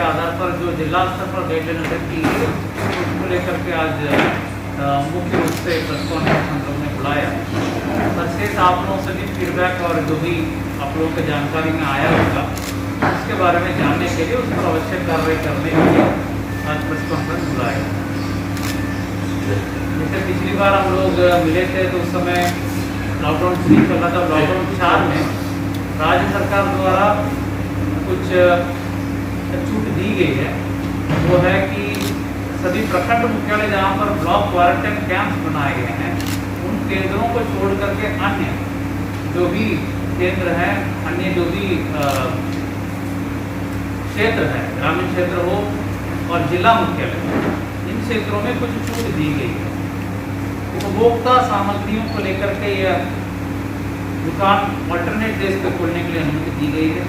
के आधार पर जो जिला स्तर पर गाइडलाइन निर्धारित की गई उसको लेकर के आज मुख्य रूप से प्रेस कॉन्फ्रेंस हम लोग ने बुलाया। विशेष आप लोगों से भी फीडबैक और जो भी आप लोगों की जानकारी में आया होगा उसके बारे में जानने के लिए उस पर आवश्यक कार्रवाई करने के लिए आज प्रेस कॉन्फ्रेंस बुलाया। जैसे पिछली बार हम लोग मिले थे तो उस समय लॉकडाउन 3 चल रहा था। लॉकडाउन 4 में राज्य सरकार द्वारा कुछ छूट दी गई है, वो है कि सभी प्रखंड मुख्यालय जहाँ पर ब्लॉक क्वारंटाइन कैंप्स बनाए गए हैं उन केंद्रों को छोड़ करके अन्य जो भी केंद्र हैं, अन्य जो भी क्षेत्र है, ग्रामीण क्षेत्र हो और जिला मुख्यालय, इन क्षेत्रों में कुछ छूट दी गई है। उपभोक्ता सामग्रियों को लेकर के यह दुकान अल्टरनेट डेज पे खोलने के लिए अनुमति दी गई है।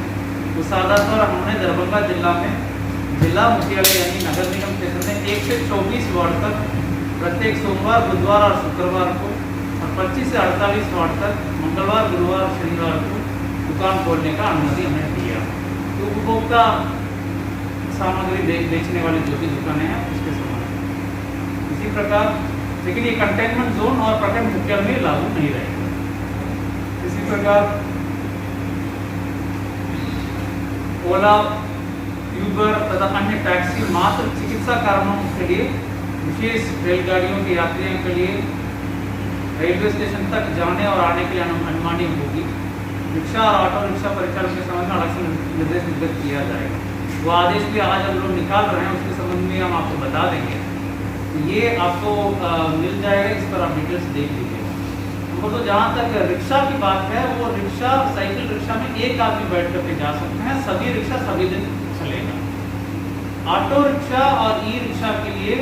उस आधार पर हमने दरभंगा जिला में जिला मुख्यालय यानी नगर निगम क्षेत्र में 1 से 24 वार्ड तक प्रत्येक सोमवार, बुधवार और शुक्रवार को और 25 से 48 वार्ड तक मंगलवार, गुरुवार और शनिवार को दुकान खोलने का अनुमति हमें दिया। तो उपभोक्ता सामग्री बेचने वाली जो भी दुकानें हैं उसके समान इसी प्रकार, लेकिन ये कंटेनमेंट जोन और प्रखंड मुख्यालय में लागू नहीं रहेगा। इसी प्रकार ओला, यूबर तथा अन्य टैक्सी मात्र चिकित्सा कारणों के लिए विशेष रेलगाड़ियों के यात्रियों के लिए रेलवे स्टेशन तक जाने और आने के लिए अनुमति होगी। रिक्शा और ऑटो रिक्शा परिचालन के संबंध में अलग से निर्देश निर्गत किया जाएगा। वो आदेश भी आज हम लोग निकाल रहे हैं, उसके संबंध में हम आपको बता देंगे। ये आपको मिल जाएगा, इस पर आप डिटेल्स देख लीजिएगा। तो जहाँ तक रिक्शा की बात है, वो रिक्शा साइकिल रिक्शा में एक आदमी बैठ करके जा सकते हैं। सभी रिक्शा सभी दिन चलेगा। ऑटो रिक्शा और ई रिक्शा के लिए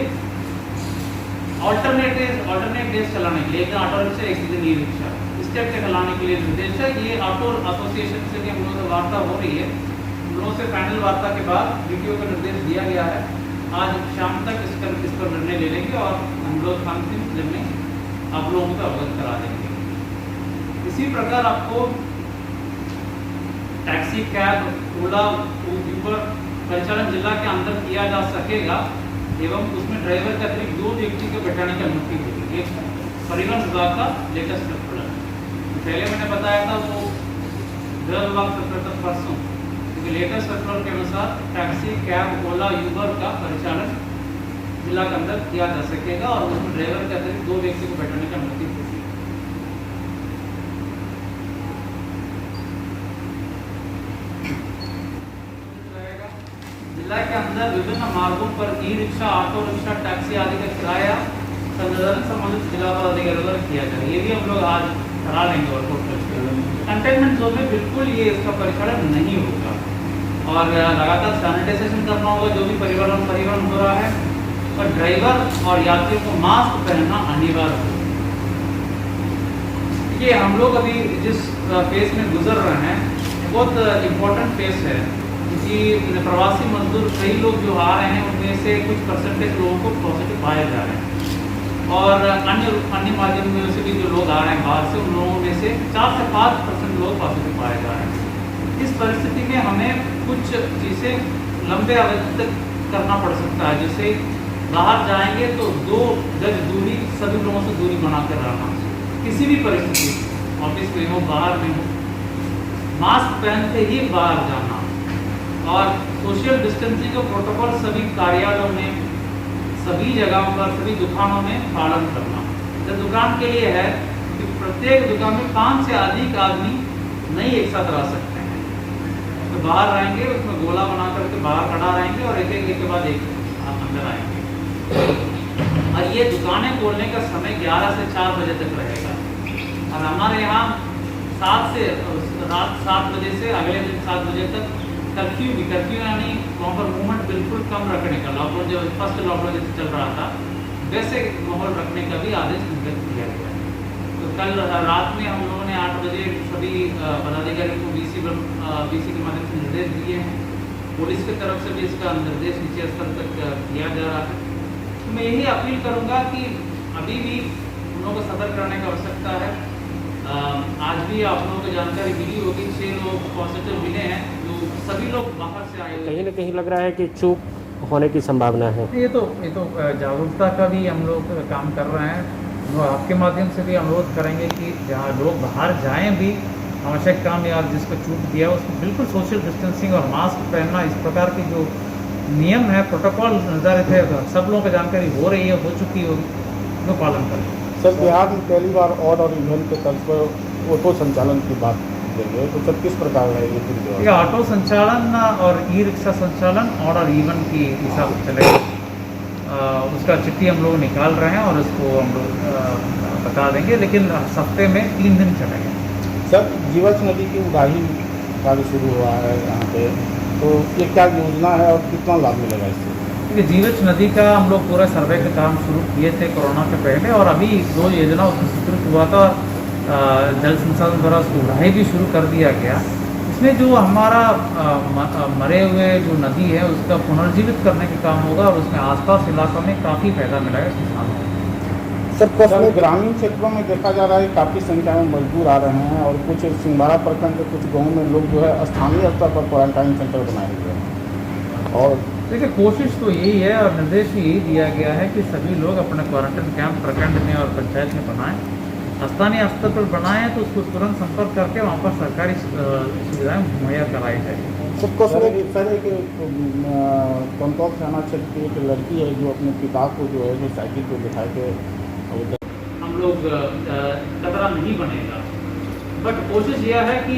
ऑल्टरनेट डेज चलाने के लिए, एक दिन ऑटो रिक्शा एक दिन ई रिक्शा स्टेप से चलाने के लिए निर्देश है। ये ऑटो एसोसिएशन से भी हम लोगों से वार्ता हो रही है। हम लोगों से फाइनल वार्ता के बाद डीटीओ को निर्देश दिया गया है। आज शाम तक इस पर निर्णय ले लेंगे और हम लोग अंतिम निर्णय आप लोगों को अवगत करा देंगे। इसी प्रकार आपको टैक्सी, कैब, ओला, यूबर परिचालन जिला के अंदर किया जा सकेगा एवं उसमें ड्राइवर के अतिरिक्त 2 व्यक्ति को बैठाने की अनुमति होगी। एक परिवहन विभाग का लेटेस्ट सर्कुलर, पहले मैंने बताया था वो गृह विभाग सर्कुलर तक परसों, क्योंकि लेटेस्ट सर्कुलर के अनुसार टैक्सी, कैब, ओला, यूबर का परिचालन जिला के अंदर किया जा सकेगा और उसमें ड्राइवर के अतिरिक्त 2 व्यक्ति को बैठाने की अनुमति होगी। जिला के अंदर विभिन्न मार्गों पर e rickshaw, auto rickshaw, taxi आदि का किराया संचालन संबंधित जिला पर अधिकारियों किया जाए। ये भी हम लोग आज करा लेंगे और कंटेनमेंट जोन में बिल्कुल ये इसका परिचालन नहीं होगा और लगातार सैनिटाइजेशन करना होगा जो भी परिवहन हो रहा है और ड्राइवर और यात्रियों को मास्क पहनना अनिवार्य होगा। ये हम लोग अभी जिस फेज में गुजर रहे हैं बहुत इम्पोर्टेंट फेज है, क्योंकि प्रवासी मजदूर कई लोग जो आ रहे हैं उनमें से कुछ परसेंटेज लोगों को पॉजिटिव पाए जा रहे हैं और अन्य माध्यमों से भी जो लोग आ रहे हैं बाहर से, उन लोगों में से 4 से 5% लोग पॉजिटिव पाए जा रहे हैं। इस परिस्थिति में हमें कुछ चीज़ें लंबे अवधि तक करना पड़ सकता है। जैसे बाहर जाएंगे तो 2 गज दूरी, सभी लोगों से दूरी बना कर रहना, किसी भी परिस्थिति, ऑफिस में हो, बाहर में हो, मास्क पहनते ही बाहर जाना और सोशल डिस्टेंसिंग का प्रोटोकॉल सभी कार्यालयों में, सभी जगहों पर, सभी दुकानों में पालन करना। जब दुकान के लिए है कि प्रत्येक दुकान में 5 से अधिक आदमी नहीं एक साथ रह सकते हैं, तो बाहर रहेंगे, उसमें गोला बना करके बाहर खड़ा रहेंगे और एक के बाद एक अंदर आएंगे। और ये दुकानें खोलने का समय 11 से 4 बजे तक रहेगा और हमारे यहाँ रात 7 बजे से अगले दिन 7 बजे तक कर्फ्यू यानी वहाँ पर मूवमेंट बिल्कुल कम रखने का, लॉकडाउन जो फर्स्ट लॉकडाउन जैसे चल रहा था वैसे माहौल रखने का भी आदेश निर्गत किया गया है। तो कल रात में हम लोगों ने 8 बजे सभी पदाधिकारियों को बीसी के माध्यम से निर्देश दिए हैं। पुलिस की तरफ से भी इसका निर्देश नीचे स्तर तक दिया जा रहा है। तो मैं यही अपील करूँगा कि अभी भी उन लोगों को सतर्क रहने की आवश्यकता है। आज भी आप लोगों को जानकारी मिली होगी, 6 लोग पॉजिटिव मिले हैं जो सभी लोग बाहर से आए हुए कहीं ना कहीं लग रहा है कि चूक होने की संभावना है। ये तो जागरूकता का भी हम लोग काम कर रहे हैं। तो आपके माध्यम से भी अनुरोध करेंगे कि जहाँ लोग बाहर जाएं भी आवश्यक काम या जिसको छूट दिया उसको बिल्कुल सोशल डिस्टेंसिंग और मास्क पहनना, इस प्रकार की जो नियम है, प्रोटोकॉल निर्धारित है, तो सब लोगों को जानकारी हो रही है, हो चुकी होगी, तो पालन करें। सर, बिहार में पहली बार ऑड और इवन के तर्ज पर ऑटो संचालन की बात करेंगे तो सर किस प्रकार है ये पूरी व्यवस्था? ये ऑटो संचालन और ई रिक्शा संचालन ऑड और इवन की हिसाब से चलेगा। उसका चिट्ठी हम लोग निकाल रहे हैं और उसको हम लोग बता देंगे, लेकिन हफ्ते में 3 दिन चलेंगे। सर, जीवछ नदी की उड़ाही कार्य शुरू हुआ है यहाँ पे, तो ये क्या योजना है और कितना लाभ मिलेगा इससे? देखिए, जीवछ नदी का हम लोग पूरा सर्वे का काम शुरू किए थे कोरोना के पहले, और अभी 2 योजना उसमें स्वीकृत हुआ था। जल संसाधन द्वारा उसको उड़ाही भी शुरू कर दिया गया। इसमें जो हमारा मरे हुए जो नदी है उसका पुनर्जीवित करने का काम होगा, और उसमें आसपास इलाकों में काफ़ी फायदा मिलेगा किसानों को। सर, ग्रामीण क्षेत्रों में देखा जा रहा है काफ़ी संख्या में मजदूर आ रहे हैं और कुछ सिंघवाड़ा प्रखंड के कुछ गाँव में लोग जो है स्थानीय स्तर पर क्वारंटाइन सेंटर बनाए हुए हैं। और देखिए, कोशिश तो यही है और निर्देश भी यही दिया गया है कि सभी लोग अपने क्वारंटाइन कैंप प्रखंड में और पंचायत में बनाएं। स्थानीय स्तर पर बनाएं तो उसको तुरंत संपर्क करके वहाँ पर सरकारी सुविधाएं मुहैया कराई जाएगी। सर, एक कंटोल थाना क्षेत्र की एक लड़की है जो अपने पिता को जो है जो साइकिल पर बिठा के, हम लोग खतरा नहीं बनेगा, बट कोशिश यह है कि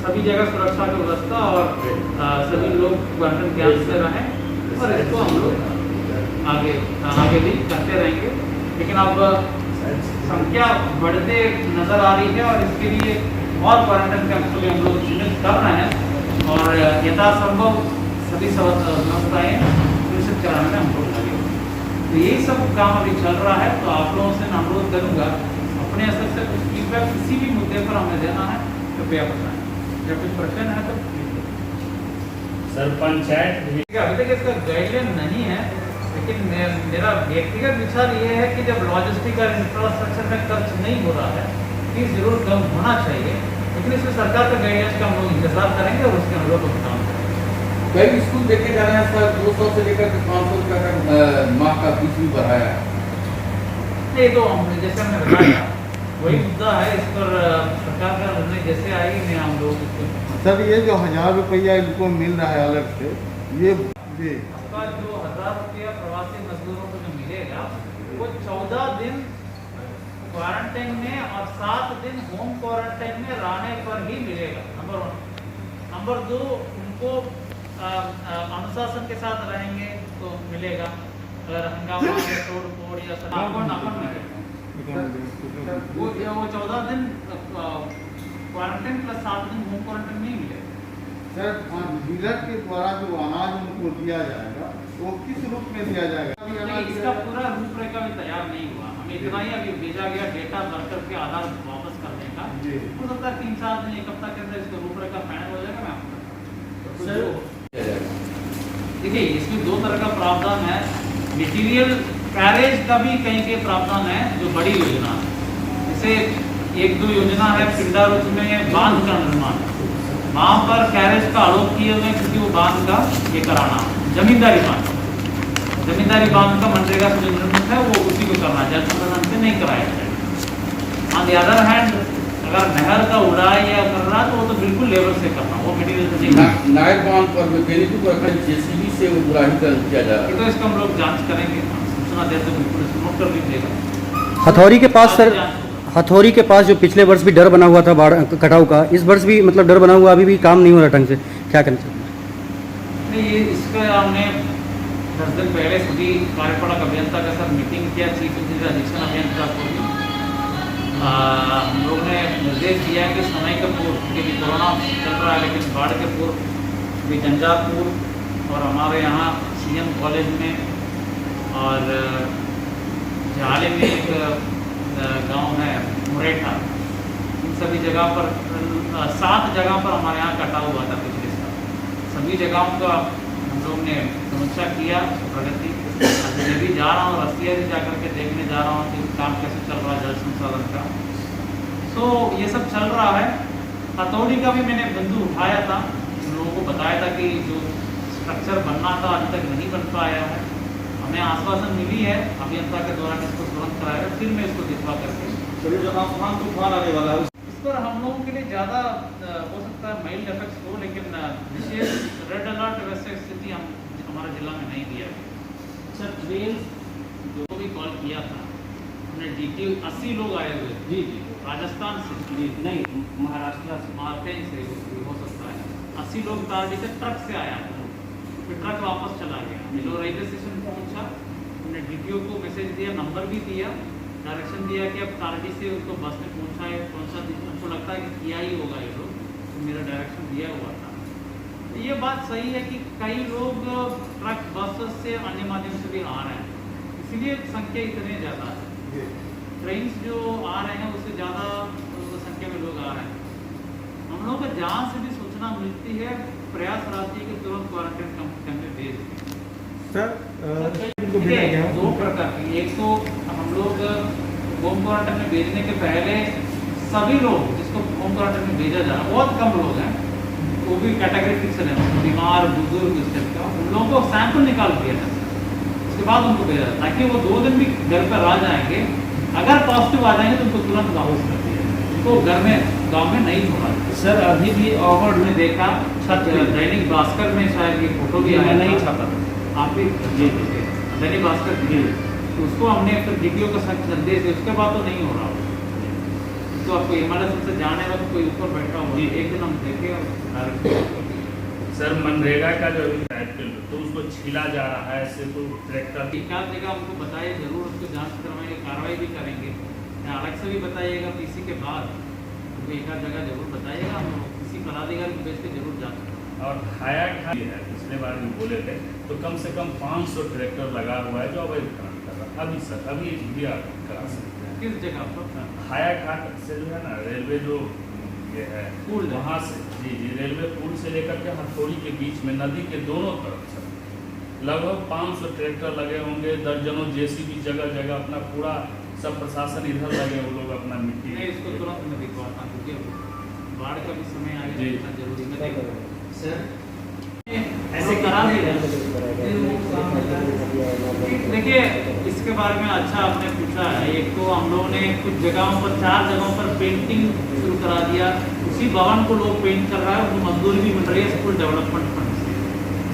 सभी जगह सुरक्षा की व्यवस्था और सभी लोग क्वारंटाइन कैंप से रहें, और इसको हम लोग आगे भी करते रहेंगे। लेकिन अब संख्या बढ़ते नज़र आ रही है और इसके लिए और क्वारंटाइन कैंप को भी हम लोग चिन्हित कर रहे हैं, और यथासंभव सभी व्यवस्थाएँ सुनिश्चित कराने में हम लोग लगे। तो यही सब काम अभी चल रहा है। तो आप लोगों से मैं अनुरोध करूँगा, अपने असर से कुछ फीडबैक किसी भी मुद्दे पर हमें देना है, कृपया बताएं। जब कुछ प्रश्न है तो सर, पंचायत अभी तक इसका गाइडलाइन नहीं है, लेकिन मेरा व्यक्तिगत विचार ये है कि जब लॉजिस्टिक और इंफ्रास्ट्रक्चर में खर्च नहीं हो रहा है, फीस जरूर कम होना चाहिए, लेकिन इसमें सरकार का गाइडेंस का हम लोग इंतजार करेंगे और उसके अनुरूप हम काम करेंगे। कई स्कूल देखे जा रहे हैं सर, 200 से लेकर 500 रुपये का माह का फीस भी बढ़ाया है। नहीं, तो जैसे हमने बताया वही मुद्दा है। इस पर सरकार का निर्णय जैसे आएगी मैं हम लोग सर, ये जो 1000 रुपया इनको मिल रहा है अलग से, ये आपका जो 1000 रुपया प्रवासी मजदूरों को जो मिलेगा वो 14 दिन क्वारंटाइन में और 7 दिन होम क्वारंटाइन में रहने पर ही मिलेगा, नंबर 1। नंबर 2, उनको अनुशासन के साथ रहेंगे तो मिलेगा। अगर हंगामा में तोड़ फोड़ या वो 14 दिन क्वारंटाइन प्लस 7 दिन होम क्वारंटाइन नहीं मिलेगा। सर, डीलर के द्वारा जो अनाज उनको दिया जाएगा वो किस रूप में दिया जाएगा? नहीं, इसका पूरा रूपरेखा भी तैयार नहीं हुआ। हमें इतना ही अभी भेजा गया डेटा वर्कर के आधार वापस करने का। हो सकता है 3-4 दिन 1 हफ्ता के अंदर इसका रूपरेखा फाइनल हो जाएगा। मैं आपको देखिए, इसमें 2 तरह का प्रावधान है। मटेरियल कैरेज का भी कहीं प्रावधान है जो बड़ी योजना है। जैसे 1-2 योजना है पिंडारुच में बांध का निर्माण, वहाँ पर कैरेज का आरोप किए हुए, क्योंकि वो बांध का ये कराना जमींदारी बांध का मनरेगा से जो निर्मित है वो उसी को करना, जल संसाधन से नहीं कराया जाएगा। ऑन द अदर हैंड अगर नहर का उड़ाई या कर रहा तो वो तो बिल्कुल लेबर से करना, वो मटेरियल से नहीं। नायर बांध पर मैकेनिक को रखा जेसीबी से उड़ाही किया जा रहा है। तो इसका हम लोग जांच करेंगे, सूचना देते बिल्कुल नोट कर लीजिएगा। हथौड़ी के पास सर, हथौड़ी के पास जो पिछले वर्ष भी डर बना हुआ था बाढ़ कटाव का, इस वर्ष भी मतलब डर बना हुआ, अभी भी काम नहीं हो रहा ढंग से, क्या करना चाहिए? नहीं, ये इसका हमने 10 दिन पहले सभी कार्यपालक अभियंता के साथ मीटिंग किया, चीफ इंजीनियर अधीक्षण अभियंता को भी हम लोग ने निर्देश दिया है कि समय के पूर्व, क्योंकि कोरोना चल रहा है, लेकिन बाढ़ के पूर्व भी जंजारपुर और हमारे यहाँ CM कॉलेज में और झाले में एक गांव है मुरेठा, इन सभी जगह पर 7 जगह पर हमारे यहाँ कटा हुआ था पिछले साल। सभी जगहों का हम लोग ने समीक्षा किया, प्रगति अभी भी जा रहा हूँ, रस्तिया भी जाकर के देखने जा रहा हूँ कि काम कैसे चल रहा है जल संसाधन का। तो ये सब चल रहा है। हथौड़ी का भी मैंने बिंदु उठाया था, बताया था कि जो स्ट्रक्चर बनना था अभी तक नहीं बन पाया है। हमें आश्वासन मिली है अभियंता के द्वारा इसको तुरंत कराया, फिर मैं इसको दिखवा करके चलिए जो आसमान तूफान आने वाला है इस पर हम लोगों के लिए ज़्यादा हो सकता है माइल्ड इफेक्ट्स हो, लेकिन विशेष रेड अलर्ट वैसे स्थिति हमारे जिला में नहीं दिया गया। सर ट्रेन जो भी कॉल किया था हमने DT 80 लोग आए हुए जी जी राजस्थान से जी नहीं महाराष्ट्र से हो सकता है 80 लोग तारडी से ट्रक से आया था, फिर ट्रक वापस चला गया। जो रेलवे स्टेशन पर पूछा हमने DTO को मैसेज दिया, नंबर भी दिया, डायरेक्शन दिया कि अब तारडी से उसको बस में पहुंचा है, कौन सा उनको लगता है कि किया ही होगा ये लोग, तो मेरा डायरेक्शन दिया हुआ था। तो ये बात सही है कि कई लोग ट्रक बस से अन्य माध्यम से भी आ रहे हैं, इसीलिए संख्या इतने ज़्यादा है। ट्रेन जो आ रहे हैं उससे ज़्यादा संख्या में लोग आ रहे हैं। हम लोग को जहाँ से भी सूचना मिलती है प्रयास रहती है कि तुरंत क्वारंटाइन कैंप में भेज दें। सर दो प्रकार की, एक तो हम लोग होम क्वारंटाइन में भेजने के पहले सभी लोग जिसको होम क्वारंटाइन में भेजा जा रहा है, बहुत कम लोग हैं, वो भी कैटेगरी फिक्स है, बीमार बुजुर्ग इस टाइप का, उन लोगों को सैंपल निकाल दिया जाता है, उसके बाद उनको भेजा जाता है ताकि वो 2 दिन भी घर पर आ जाएंगे, अगर पॉजिटिव आ जाएंगे तो उनको तुरंत वापस कर दिया जाए, उनको घर में गाँव में नहीं छोड़ा। सर अभी भी ओवर में देखा दैनिक भास्कर में शायद ये फोटो भी आया नहीं छापा, आप भी दैनिक भास्कर तो उसको हमने फिर DTO का संदेश दिया, उसके बाद तो नहीं हो रहा। तो आपको MLS से जाने वाला कोई ऊपर बैठा हुआ एक दिन हम देखे और सर मनरेगा का जो तो उसको छीला जा रहा है, ऐसे तो ट्रैक्टर एक आध जगह हमको बताइए, जरूर उसको जांच करवाएंगे, कार्रवाई भी करेंगे, या अलग से भी बताइएगा PC के बाद, तो एक आध जगह जरूर बताइएगा, हम किसी पदाधिकारी को भेज के जरूर जाँच करेंगे। और हाया खा है, पिछले बार भी बोले थे, तो कम से कम 500 ट्रैक्टर लगा हुआ है जो अवैध खनन कर रहा है। अभी सर अभी भी आप करा सकते हैं। किस जगह पर? हाया घाट से जो है ना रेलवे जो ये है पुल वहाँ से जी रेलवे पुल से लेकर के हथौड़ी के बीच में नदी के दोनों तरफ सर लगभग 500 ट्रैक्टर लगे होंगे, दर्जनों JCB जगह जगह अपना पूरा सब प्रशासन इधर लगे, वो लोग अपना मिट्टी नहीं, इसको तुरंत मैं दिखवाता हूँ क्योंकि बाढ़ का भी समय आ जी। गया, जरूरी मैं देखूँगा। सर ऐसे करा दिया। देखिए इसके बारे में अच्छा आपने पूछा है। एक तो हम लोगों ने कुछ जगहों पर 4 जगहों पर पेंटिंग शुरू करा दिया, उसी भवन को लोग पेंट कर रहा है, उनको मजदूरी भी मिल रही है स्कूल डेवलपमेंट फंड से,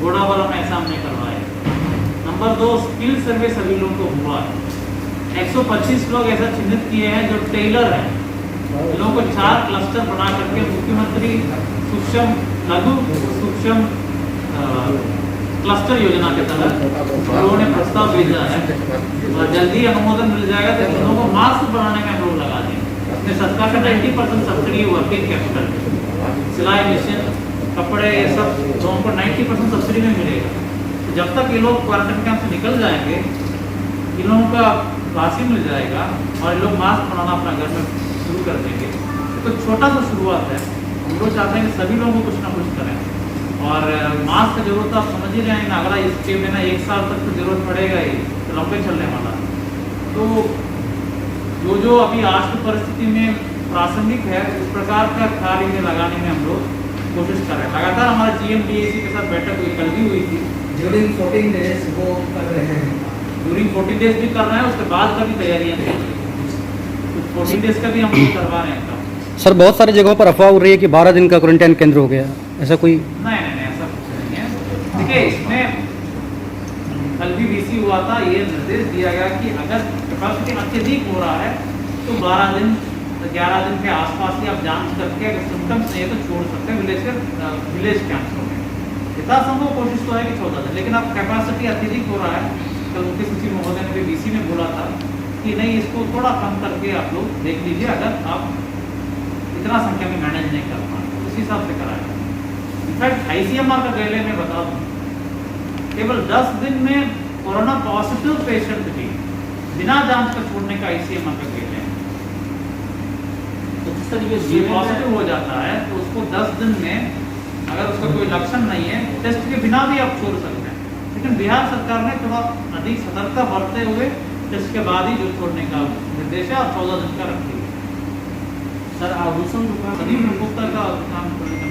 घोड़ावाला में ऐसा हमने करवाया। नंबर 2 स्किल सर्वे सभी लोगों को हुआ है, 125 लोग ऐसा चिन्हित किए हैं जो टेलर हैं, इन लोगों को 4 क्लस्टर बना करके मुख्यमंत्री सूक्ष्म लघु सूक्ष्म क्लस्टर योजना के तहत लोगों ने प्रस्ताव भेजा है और जल्दी अनुमोदन मिल जाएगा तो इन लोगों को मास्क बनाने में हम लोग लगा देंगे। अपने सरकार का 90% सब्सिडी वर्किंग कैपिटल, सिलाई मशीन, कपड़े, ये सब लोगों को 90% सब्सिडी में मिलेगा। तो जब तक ये लोग क्वारंटाइन कैंप से निकल जाएंगे, इन लोगों का राशि मिल जाएगा और ये लोग मास्क बनाना अपना घर में शुरू कर देंगे। तो छोटा सा शुरुआत है, हम लोग चाहते हैं कि सभी लोगों को कुछ ना कुछ करें। और मास्क की जरूरत आप समझ ही रहे हैं ना, अगर इसके बिना 1 साल तक तो जरूरत पड़ेगा ही, तो लंबे चलने वाला। तो जो अभी आज की परिस्थिति में प्रासंगिक है उस प्रकार का कार्य में लगाने में हम लोग कोशिश कर रहे हैं। लगातार हमारा GMDAC के साथ बैठक हुई, कल भी हुई थी। ड्यूरिंग 14 डेज वो कर रहे हैं, ड्यूरिंग 14 डेज भी कर रहे हैं, उसके बाद का भी तैयारियाँ चल रही हैं, कुछ 14 डेज का भी हम लोग करवा रहे हैं। सर बहुत सारी जगहों पर अफवाह उड़ रही है कि 12 दिन का क्वारंटाइन केंद्र हो गया, ऐसा कोई? नहीं ऐसा कुछ नहीं है। देखिए इसमें कल भी VC हुआ था, ये निर्देश दिया गया कि अगर कैपेसिटी अत्यधिक हो रहा है तो 12 दिन 11 दिन के आसपास ही आप जांच करके अगर सिम्टम्स नहीं है तो छोड़ सकते हैं विलेज कैंप्स में। यथासंभव कोशिश तो है कि 14 दिन, लेकिन अब कैपेसिटी अत्यधिक हो रहा है। कल मुख्य सचिव महोदय ने भी VC में बोला था कि नहीं, इसको थोड़ा कम करके आप लोग देख लीजिए, अगर आप इतना संख्या में मैनेज नहीं कर पाए उस हिसाब से कराया। इनफैक्ट ICMR का गाइडलाइन में बता दूं, केवल 10 दिन में कोरोना पॉजिटिव पेशेंट भी बिना जांच का छोड़ने का ICMR का गाइडलाइन। तो जिस तरीके से पॉजिटिव हो जाता है तो उसको 10 दिन में अगर उसका कोई लक्षण नहीं है, टेस्ट के बिना भी आप छोड़ सकते हैं। लेकिन बिहार सरकार ने थोड़ा अधिक सतर्कता बरतते हुए टेस्ट के बाद ही जो छोड़ने का निर्देश है और 14 दिन का रखी है। सर आभूषण दुकान सभी उपभोक्ता का काम करने का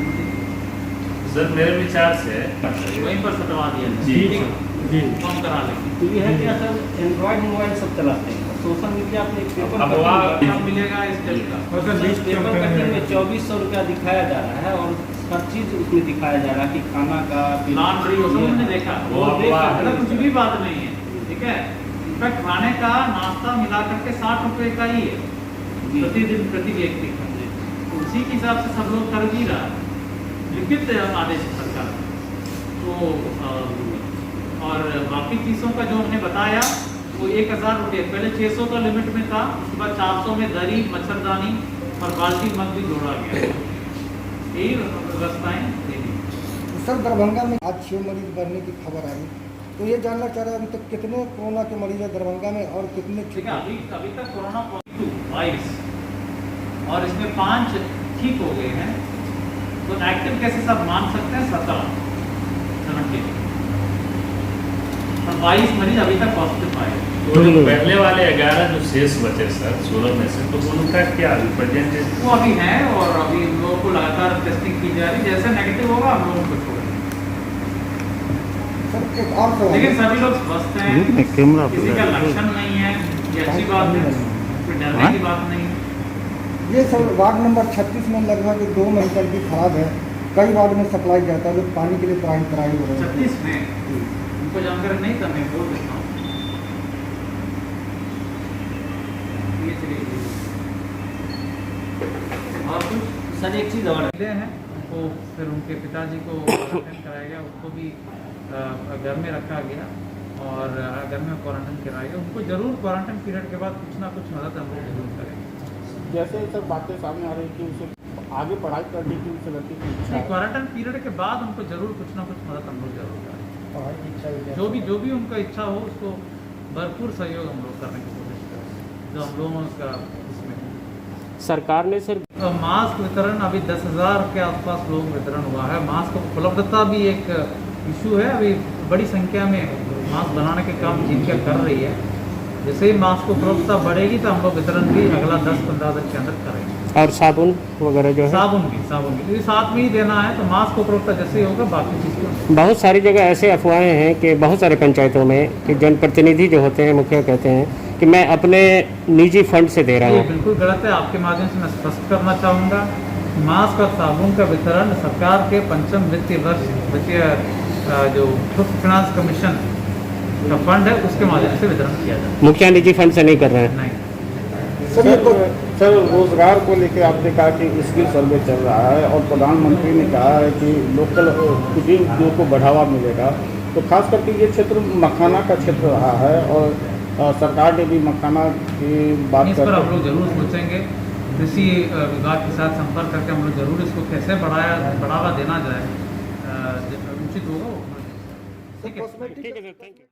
सर मेरे विचार से वहीं पर सटवा दिया जाए। जी। ठीक है? जी कम करा लेंगे। तो ये है कि सर एंड्रॉयड मोबाइल सब चलाते हैं, सोशल मीडिया पे एक पेपर अब कटिंग वहाँ- क्या मिलेगा इस टाइप का? पेपर कटिंग में 2400 रुपया दिखाया जा रहा है और हर चीज़ उसमें दिखाया जा रहा है कि खाना का लॉन्ड्री वो सब हमने देखा। वो वो देखा, अफवाह है। ऐसा कुछ भी बात नहीं है, ठीक है। इनफैक्ट खाने का नाश्ता मिला करके 60 रुपए का ही है प्रतिदिन प्रति व्यक्ति का। तो उसी के हिसाब से सब लोग कर भी रहा है, लिखित आदेश है सरकार का। तो और बाकी चीज़ों का जो हमने बताया वो 1000 रुपये, पहले 600 का लिमिट में था, उसके बाद 400 में दरी, मच्छरदानी और बाल्टी मग भी जोड़ा गया। यही व्यवस्थाएं देनी। सर दरभंगा में आज 6 मरीज बढ़ने की खबर आई, तो ये जानना चाह रहे हैं अभी तक कितने कोरोना के मरीज हैं दरभंगा में और कितने ठीक है, अभी तक कोरोना पॉजिटिव 22 और इसमें 5 ठीक हो गए हैं। तो एक्टिव केसेस आप मान सकते हैं 17 और 22 मरीज अभी तक पॉजिटिव पाए। तो जो पहले वाले 11 जो शेष बचे सर 16 में से, तो उनका क्या रिप्रेजेंटेटिव? वो अभी है और अभी हम लोगों को लगातार टेस्टिंग की जा रही है। जैसे नेगेटिव होगा हम लोगों को छोड़ेंगे। सर एक और सवाल लेकिन सभी लोग स्वस्थ हैं, किसी का लक्षण नहीं है, ये अच्छी बात है, कोई डरने की बात नहीं है। ये सर वार्ड नंबर 36 में लगभग 2 मेडिकल की खराब है, कई वार्ड में सप्लाई जाता है, लोग पानी के लिए त्राही हो रहे हैं। 36 में उनको जानकारी नहीं था, मैं बोल देता हूँ। ये चलिए और कुछ सर एक चीज़ और मिले हैं उनको, फिर उनके पिताजी को क्वारंटाइन कराया गया, उनको भी घर में रखा गया और घर में क्वारंटाइन कराया गया। उनको जरूर क्वारंटाइन पीरियड के बाद कुछ ना कुछ मदद हम लोग जरूर करेंगे। जैसे सर बातें सामने आ रही कि उसे आगे पढ़ाई करने की उसे लड़की की इच्छा है। क्वारंटाइन पीरियड के बाद उनको जरूर कुछ ना कुछ मदद हम लोग जरूर करेंगे। पढ़ाई की इच्छा हुई है। जो भी उनका इच्छा हो उसको भरपूर सहयोग हम लोग करने की कोशिश करेंगे, जो हम लोगों का इसमें है। सरकार ने सर मास्क वितरण अभी 10,000 के आसपास लोग वितरण हुआ है। मास्क उपलब्धता भी एक इशू है, अभी बड़ी संख्या में मास्क बनाने के काम जीविका कर रही है। जैसे ही मास्क उपलब्धता बढ़ेगी तो हम लोग वितरण भी अगला 10-15 दिन के अंदर करेंगे। और साबुन वगैरह जो है साबुन भी साथ में ही देना है, तो मास्क उपलब्धता जैसे ही होगा बाकी चीज़ बहुत सारी जगह ऐसे अफवाहें हैं कि बहुत सारे पंचायतों में कि जनप्रतिनिधि जो होते हैं मुखिया कहते हैं कि मैं अपने निजी फंड से दे रहा ये हूँ। बिल्कुल गलत है। आपके माध्यम से मैं स्पष्ट करना चाहूँगा, मास्क और साबुन का वितरण सरकार के पंचम वित्तीय वर्ष वित्तीय जो फाइनेंस कमीशन का फंड है उसके माध्यम से वितरण किया जाए। मुखिया निजी फंड से नहीं कर रहे हैं। नहीं, सर रोजगार को लेकर आपने कहा कि स्किल सर्वे चल रहा है और प्रधानमंत्री ने कहा है कि लोकल कुकिंग उद्योग को बढ़ावा मिलेगा, तो खास करके ये क्षेत्र मखाना का क्षेत्र रहा है और सरकार ने भी मखाना की बात इस पर हम लोग जरूर सोचेंगे। कृषि विभाग के साथ संपर्क करके हम लोग जरूर इसको कैसे बढ़ावा देना जाए उचित होगा। ठीक है, ठीक है सर, थैंक यू।